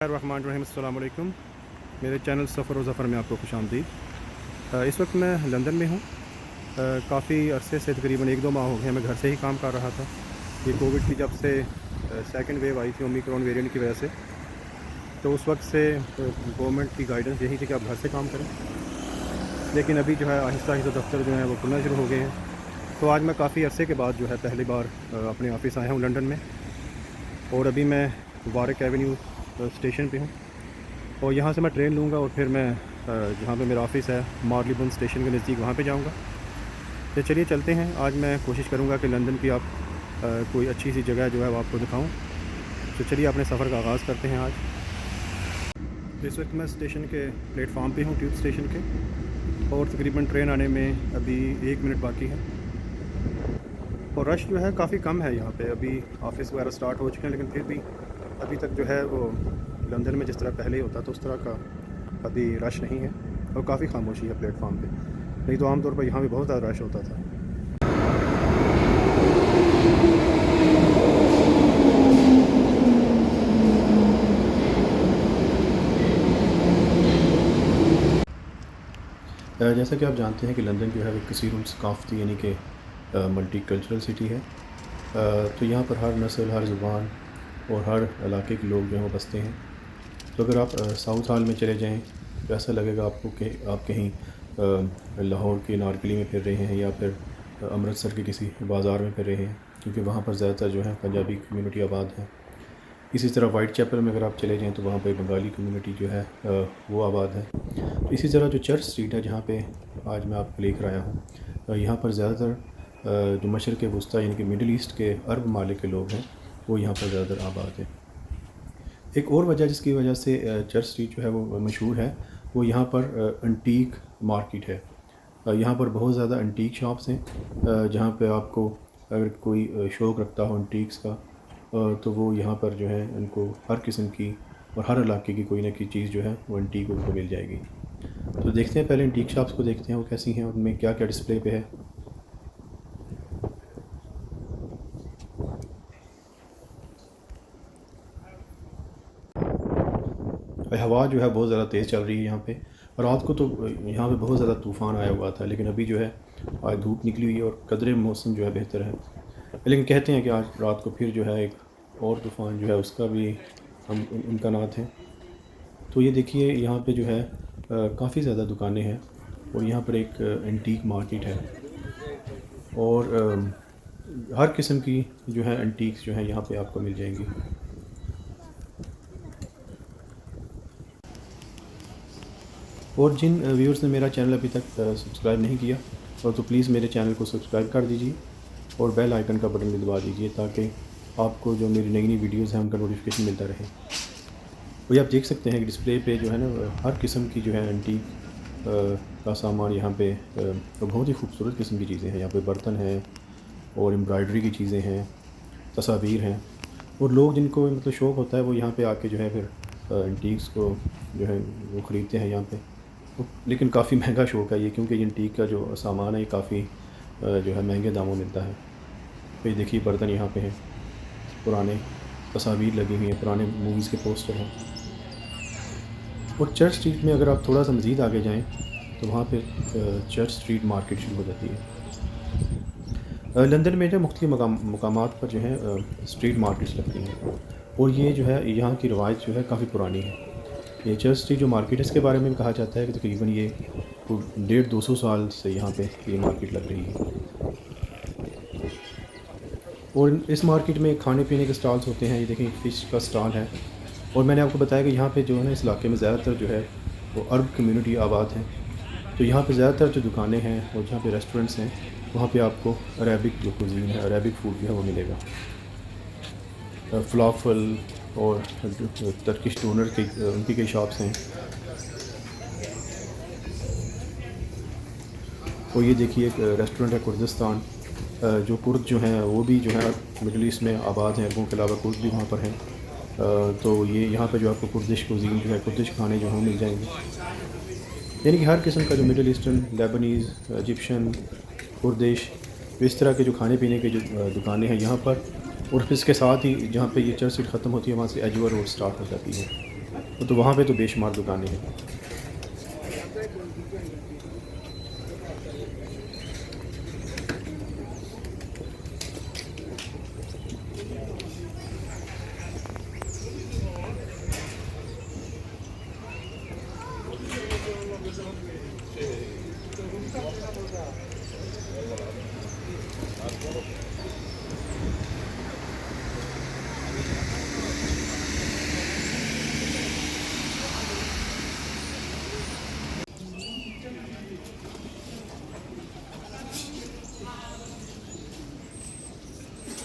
रहमान अस्सलाम वालेकुम। मेरे चैनल सफ़र व ज़फ़र में आपको खुशामदीद। इस वक्त मैं लंदन में हूँ। काफ़ी अरसे से तकरीबन 1-2 माह हो गए मैं घर से ही काम कर रहा था। ये कोविड की जब से सेकंड वेव आई थी ओमिक्रॉन वेरिएंट की वजह से, तो उस वक्त से गवर्नमेंट की गाइडेंस यही थी कि आप घर से काम करें। लेकिन अभी जो है आहिस्ता आहिस्ता दफ्तर जो है वो खुलना शुरू हो गए हैं। तो आज मैं काफ़ी अरसे के बाद जो है पहली बार अपने ऑफ़िस आया हूँ लंदन में, और अभी मैं वारिक एवेन्यू स्टेशन पे हूँ। और यहाँ से मैं ट्रेन लूँगा और फिर मैं जहाँ पे मेरा ऑफ़िस है मार्लीबर्न स्टेशन के नज़दीक वहाँ पे जाऊँगा। तो चलिए चलते हैं। आज मैं कोशिश करूँगा कि लंदन की आप कोई अच्छी सी जगह जो है वो आपको दिखाऊँ। तो चलिए अपने सफ़र का आगाज़ करते हैं आज। तो इस वक्त मैं स्टेशन के प्लेटफार्म पे हूँ, ट्यूब स्टेशन के, और तकरीबन ट्रेन आने में अभी 1 मिनट बाकी है। और रश जो है काफ़ी कम है यहाँ पे। अभी ऑफ़िस वगैरह स्टार्ट हो चुके हैं, लेकिन फिर भी अभी तक जो है वो लंदन में जिस तरह पहले होता था उस तरह का अभी रश नहीं है, और काफ़ी खामोशी है प्लेटफार्म पे। नहीं तो आमतौर पर यहाँ भी बहुत ज़्यादा रश होता था। जैसा कि आप जानते हैं कि लंदन जो है एक कसीर सकाफ़ती यानी कि मल्टी कल्चरल सिटी है। तो यहाँ पर हर नस्ल, हर ज़ुबान और हर इलाके के लोग जो हैं वो बसते हैं। तो अगर आप साउथ हाल में चले जाएँ तो ऐसा लगेगा आपको कि आप कहीं लाहौर के नारकली में फिर रहे हैं, या फिर अमृतसर के किसी बाज़ार में फिर रहे हैं, क्योंकि वहाँ पर ज़्यादातर जो है पंजाबी कम्युनिटी आबाद है। इसी तरह वाइट चैपल में अगर आप चले जाएँ तो वहाँ पे बंगाली कम्युनिटी जो है वो आबाद है। तो इसी तरह जो चर्च स्ट्रीट है जहाँ पे आज मैं आपको लेकर आया हूँ, यहाँ पर ज़्यादातर जो मशरक़ वस्ती यानी कि मिडल ईस्ट के अरब ममालिक के लोग हैं वो यहाँ पर ज़्यादातर आबाद है। एक और वजह जिसकी वजह से चर्च स्ट्रीट जो है वो मशहूर है, वो यहाँ पर एंटीक मार्केट है। यहाँ पर बहुत ज़्यादा एंटीक शॉप्स हैं, जहाँ पे आपको अगर कोई शौक़ रखता हो एंटीक्स का, तो वो यहाँ पर जो है उनको हर किस्म की और हर इलाके की कोई ना कोई चीज़ जो है वो एंटीक उनको मिल जाएगी। तो देखते हैं, पहले एंटीक शॉप्स को देखते हैं वो कैसी हैं, उनमें क्या क्या डिस्प्ले पे है। हवा जो है बहुत ज़्यादा तेज़ चल रही है यहाँ पे। रात को तो यहाँ पे बहुत ज़्यादा तूफ़ान आया हुआ था, लेकिन अभी जो है आज धूप निकली हुई है और कदरे मौसम जो है बेहतर है। लेकिन कहते हैं कि आज रात को फिर जो है एक और तूफ़ान जो है उसका भी हम इम्कानात हैं। तो ये देखिए यहाँ पे जो है काफ़ी ज़्यादा दुकानें हैं, और यहाँ पर एक एंटीक मार्केट है, और हर किस्म की जो है एंटीक्स जो है यहाँ पे आपको मिल जाएंगी। और जिन व्यूअर्स ने मेरा चैनल अभी तक सब्सक्राइब नहीं किया, तो प्लीज़ मेरे चैनल को सब्सक्राइब कर दीजिए और बेल आइकन का बटन भी दबा दीजिए, ताकि आपको जो मेरी नई नई वीडियोज़ हैं उनका नोटिफिकेशन मिलता रहे। और ये आप देख सकते हैं कि डिस्प्ले पे जो है ना हर किस्म की जो है एंटीक का सामान यहाँ पे बहुत ही खूबसूरत किस्म की चीज़ें हैं। यहाँ पे बर्तन हैं और एम्ब्रॉयडरी की चीज़ें हैं, तस्वीर हैं, और लोग जिनको मतलब शौक़ होता है वो यहाँ पे आके जो है फिर एंटीक्स को जो है वो ख़रीदते हैं यहाँ पे। लेकिन काफ़ी महंगा शौक़ है ये, क्योंकि एंटीक का जो सामान है ये काफ़ी जो है महंगे दामों में मिलता है। तो ये देखिए बर्तन यहाँ पे हैं, पुराने तस्वीर लगी हुई हैं, पुराने मूवीज़ के पोस्टर हैं। और चर्च स्ट्रीट में अगर आप थोड़ा सा मज़ीद आगे जाएँ तो वहाँ पे चर्च स्ट्रीट मार्केट शुरू हो जाती है। लंदन में जो मुख्तलिफ़ मकामात पर जो है स्ट्रीट मार्केट्स लगती हैं, और ये जो है यहाँ की रवायत जो है काफ़ी पुरानी है। ये चर्च स्ट्रीट जो मार्केट है इसके बारे में कहा जाता है कि तकरीबन ये 150-200 साल से यहाँ पे ये मार्केट लग रही है। और इस मार्केट में खाने पीने के स्टॉल्स होते हैं। ये देखें फ़िश का स्टॉल है, और मैंने आपको बताया कि यहाँ पे जो है ना इस इलाके में ज़्यादातर जो है वो अरब कम्युनिटी आबाद है। तो यहाँ पे ज़्यादातर जो दुकानें हैं और जहाँ पे रेस्टोरेंट्स हैं वहाँ पे आपको अरेबिक जो कुज़ीन है, अरेबिक फूड जो है वो मिलेगा। फ़लाफ़ल और टर्किश डोनर की उनकी कई शॉप्स हैं। और ये देखिए एक रेस्टोरेंट है कुर्दिस्तान, जो कुर्द जो हैं वो भी जो है मिडल ईस्ट में आबाद हैं, अरबों के अलावा कुर्द भी वहाँ पर हैं। तो ये यहाँ पे जो आपको कुर्दिश कुज़ीन जो है, कुर्दिश खाने जो हैं मिल जाएंगे, यानी कि हर किस्म का जो middle eastern, Leibniz, Egyptian, Kurdish, इस तरह के जो खाने पीने की जो दुकानें हैं यहाँ पर। और फिर इसके साथ ही जहाँ पे ये चर्च स्ट्रीट ख़त्म होती है वहाँ से एजवर रोड स्टार्ट हो जाती है। तो वहाँ पे तो बेशुमार दुकानें हैं।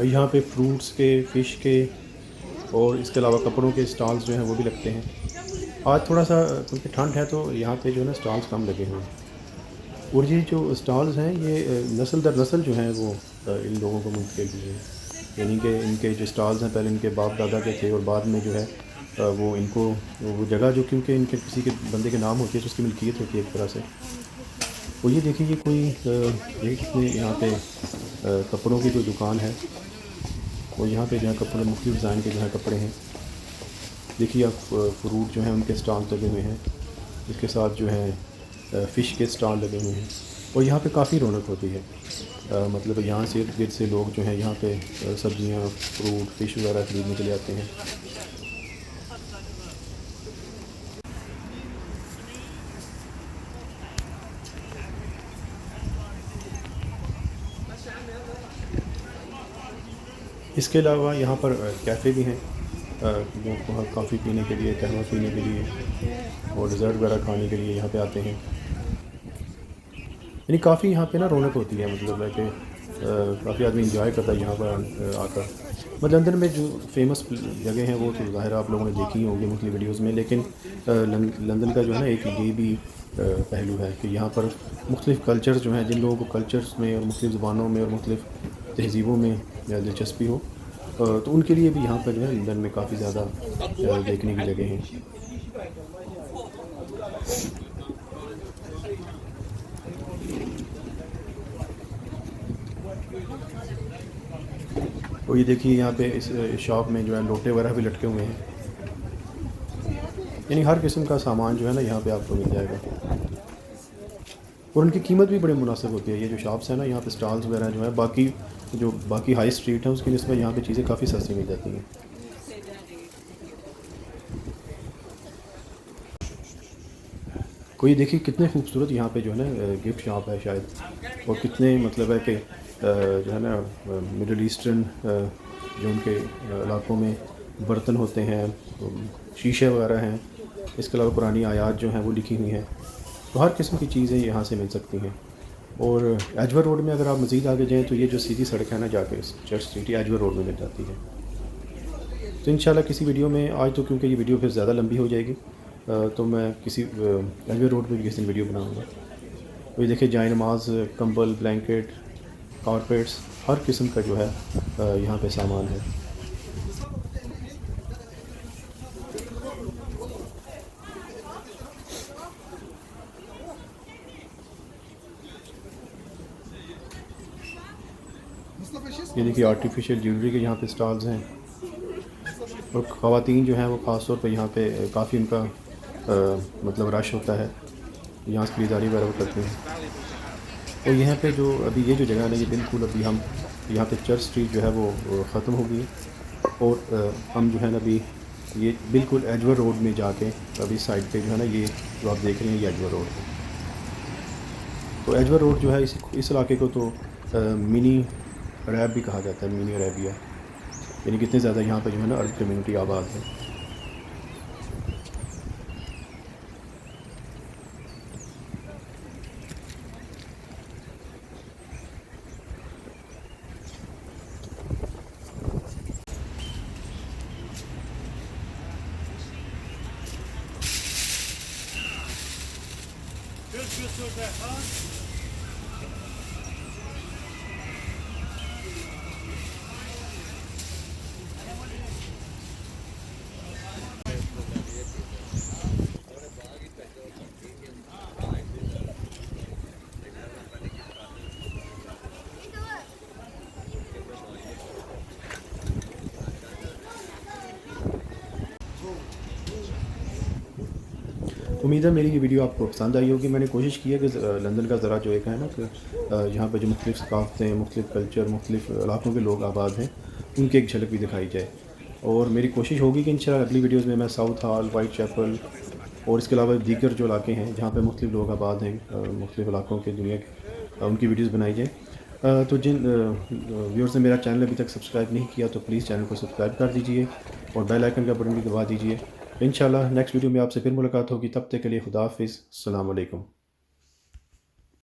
यहाँ पे फ्रूट्स के, फ़िश के और इसके अलावा कपड़ों के स्टॉल्स जो हैं वो भी लगते हैं। आज थोड़ा सा क्योंकि ठंड है तो यहाँ पे जो है ना स्टॉल्स कम लगे हुए हैं। और ये जो स्टॉल्स हैं ये नस्ल दर नस्ल जो हैं वो इन लोगों को मुंतकिल हुए हैं। यानी कि इनके जो स्टॉल्स हैं पहले इनके बाप दादा के थे और बाद में जो है वो इनको वो जगह जो क्योंकि इनके किसी के बंदे के नाम होती है तो उसकी मिल्कियत होती है एक तरह से। और ये देखिए ये कोई ये यहाँ पे कपड़ों की कोई दुकान है और यहाँ पे जो है कपड़े मुख्तलिफ डिज़ाइन के जो है कपड़े हैं। देखिए आप फ्रूट जो है उनके स्टॉल लगे हुए हैं, इसके साथ जो है फ़िश के स्टॉल लगे हुए हैं और यहाँ पे काफ़ी रौनक होती है। मतलब यहाँ से इर्द गिर्द से लोग जो हैं यहाँ पे सब्ज़ियाँ, फ्रूट, फ़िश वगैरह ख़रीदने के लिए आते हैं। इसके अलावा यहाँ पर कैफ़े भी हैं जो कॉफ़ी पीने के लिए, कहवा पीने के लिए और डिज़र्ट वगैरह खाने के लिए यहाँ पे आते हैं। यानी काफ़ी यहाँ पे ना रौनक होती है, मतलब है कि काफ़ी आदमी इंजॉय करता है यहाँ पर आकर। मतलब लंदन में जो फेमस जगह हैं वो तो ज़ाहिर आप लोगों ने देखी होंगी मुख्तलिफ वीडियोज़ में, लेकिन लंदन का जो है ना एक ये भी पहलू है कि यहाँ पर मुख्तलिफ कल्चर्स जो हैं, जिन लोगों को कल्चर्स में और मुख्तलिफ ज़बानों में और मुख्तलिफ तहज़ीबों में दिलचस्पी हो तो उनके लिए भी यहाँ पर जो है लंदन में काफ़ी ज़्यादा देखने की जगह हैं। और ये देखिए यहाँ पे इस शॉप में जो है लोटे वगैरह भी लटके हुए हैं। यानी हर किस्म का सामान जो है ना यहाँ पे आपको मिल जाएगा और उनकी कीमत भी बड़ी मुनासिब होती है। ये जो शॉप्स हैं ना यहाँ पे स्टॉल्स वगैरह जो है बाकी हाई स्ट्रीट है उसकी निस्बत यहाँ पे चीज़ें काफ़ी सस्ती मिल जाती हैं। कोई देखिए कितने खूबसूरत यहाँ पे जो है ना गिफ्ट शॉप है शायद, और कितने मतलब है कि जो है ना मिडल ईस्टर्न जो उनके इलाक़ों में बर्तन होते हैं, शीशे वगैरह हैं, इसके अलावा पुरानी आयात जो हैं वो लिखी हुई हैं। तो हर किस्म की चीज़ें यहाँ से मिल सकती हैं। और एजवर रोड में अगर आप मज़ीद आगे जाएँ तो ये जो सीधी सड़क है ना जाके चर्च स्ट्रीट एजवर रोड में मिल जाती है। तो इंशाल्लाह किसी वीडियो में, आज तो क्योंकि ये वीडियो फिर ज़्यादा लंबी हो जाएगी तो मैं किसी एजवर रोड पे भी किसी दिन वीडियो बनाऊँगा। तो ये देखिए जाए नमाज, कंबल, ब्लैंकेट, कारपेट्स, हर किस्म का जो है यहाँ पे सामान है। ये देखिए आर्टिफिशियल ज्वेलरी के यहाँ पे स्टॉल्स हैं और ख़वातीन जो हैं वो ख़ास तौर पे यहाँ पे काफ़ी उनका मतलब रश होता है, यहाँ से खरीदारी वगैरह करते हैं। और यहाँ पे जो अभी ये जो जगह है ना ये बिल्कुल अभी हम यहाँ पे चर्च स्ट्रीट जो है वो ख़त्म हो गई और हम जो है ना अभी ये बिल्कुल एजवर रोड में जाके अभी साइड पे जो है ना ये जो आप देख रहे हैं ये एजवर रोड है। तो एजवर रोड जो है इस इलाके को तो मिनी अरब भी कहा जाता है, मिनी अरेबिया। यानी कितने ज़्यादा यहाँ पे जो है ना अरब कम्यूनिटी आबाद है। उम्मीद है मेरी ये वीडियो आपको पसंद आई होगी। मैंने कोशिश की है कि लंदन का ज़रा जो एक है ना कि यहाँ पे जो मुख्तलिफ़ सकाफ़तें, मुख्तलिफ़ कल्चर, मुख्तलिफ़ इलाकों के लोग आबाद हैं, उनकी एक झलक भी दिखाई जाए। और मेरी कोशिश होगी कि इंशाल्लाह अगली वीडियोज़ में मैं साउथ हॉल, वाइट चैपल और इसके अलावा दीगर जो इलाके हैं जहाँ पे मुख्तलिफ़ लोग आबाद हैं, मुख्तलिफ़ इलाकों के दुनिया के, उनकी वीडियोज़ बनाई जाए। तो जिन व्यूअर्स ने मेरा चैनल अभी तक सब्सक्राइब नहीं किया तो प्लीज़ चैनल को सब्सक्राइब कर दीजिए और बेल आइकन का बटन भी दबा दीजिए। इंशाल्लाह नेक्स्ट वीडियो में आपसे फिर मुलाकात होगी। तब तक के लिए खुदा हाफ़िज़। अस्सलाम वालेकुम।